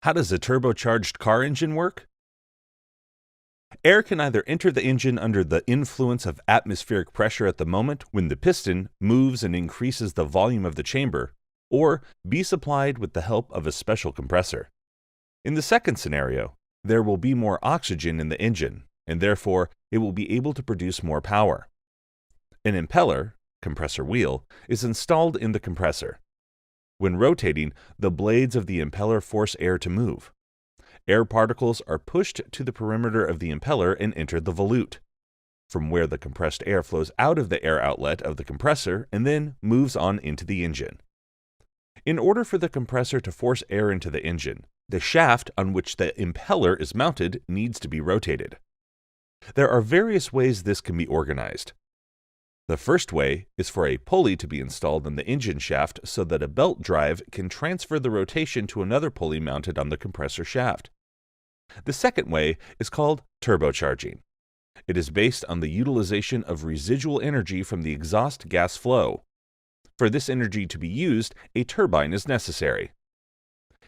How does a turbocharged car engine work? Air can either enter the engine under the influence of atmospheric pressure at the moment when the piston moves and increases the volume of the chamber, or be supplied with the help of a special compressor. In the second scenario, there will be more oxygen in the engine, and therefore it will be able to produce more power. An impeller, compressor wheel, is installed in the compressor. When rotating, the blades of the impeller force air to move. Air particles are pushed to the perimeter of the impeller and enter the volute, from where the compressed air flows out of the air outlet of the compressor and then moves on into the engine. In order for the compressor to force air into the engine, the shaft on which the impeller is mounted needs to be rotated. There are various ways this can be organized. The first way is for a pulley to be installed in the engine shaft so that a belt drive can transfer the rotation to another pulley mounted on the compressor shaft. The second way is called turbocharging. It is based on the utilization of residual energy from the exhaust gas flow. For this energy to be used, a turbine is necessary.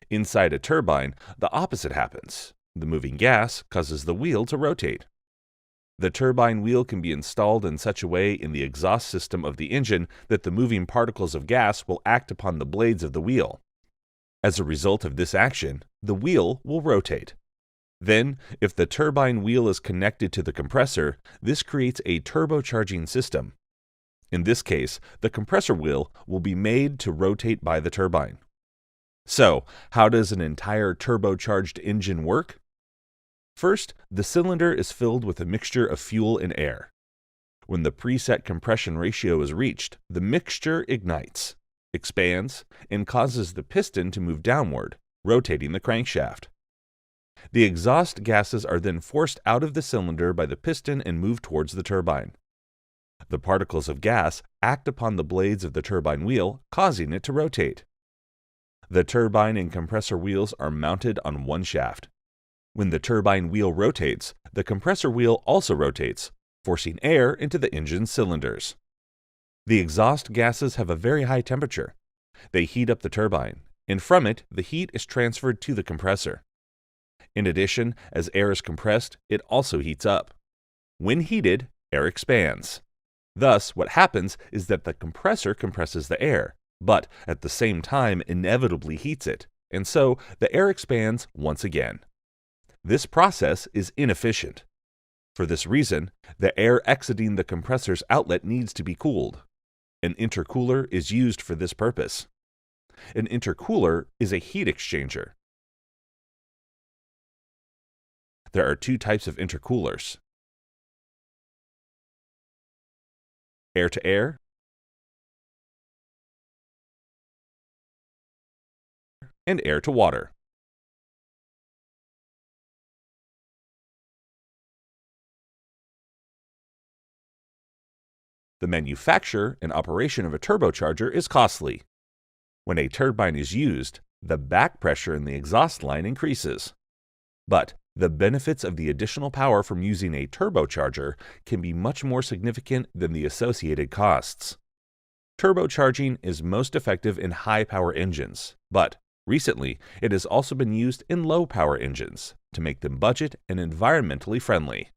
Inside a turbine, the opposite happens. The moving gas causes the wheel to rotate. The turbine wheel can be installed in such a way in the exhaust system of the engine that the moving particles of gas will act upon the blades of the wheel. As a result of this action, the wheel will rotate. Then, if the turbine wheel is connected to the compressor, this creates a turbocharging system. In this case, the compressor wheel will be made to rotate by the turbine. So, how does an entire turbocharged engine work? First, the cylinder is filled with a mixture of fuel and air. When the preset compression ratio is reached, the mixture ignites, expands, and causes the piston to move downward, rotating the crankshaft. The exhaust gases are then forced out of the cylinder by the piston and moved towards the turbine. The particles of gas act upon the blades of the turbine wheel, causing it to rotate. The turbine and compressor wheels are mounted on one shaft. When the turbine wheel rotates, the compressor wheel also rotates, forcing air into the engine cylinders. The exhaust gases have a very high temperature. They heat up the turbine, and from it, the heat is transferred to the compressor. In addition, as air is compressed, it also heats up. When heated, air expands. Thus, what happens is that the compressor compresses the air, but at the same time inevitably heats it, and so the air expands once again. This process is inefficient. For this reason, the air exiting the compressor's outlet needs to be cooled. An intercooler is used for this purpose. An intercooler is a heat exchanger. There are two types of intercoolers: air-to-air and air-to-water. The manufacture and operation of a turbocharger is costly. When a turbine is used, the back pressure in the exhaust line increases. But the benefits of the additional power from using a turbocharger can be much more significant than the associated costs. Turbocharging is most effective in high-power engines, but recently it has also been used in low-power engines to make them budget and environmentally friendly.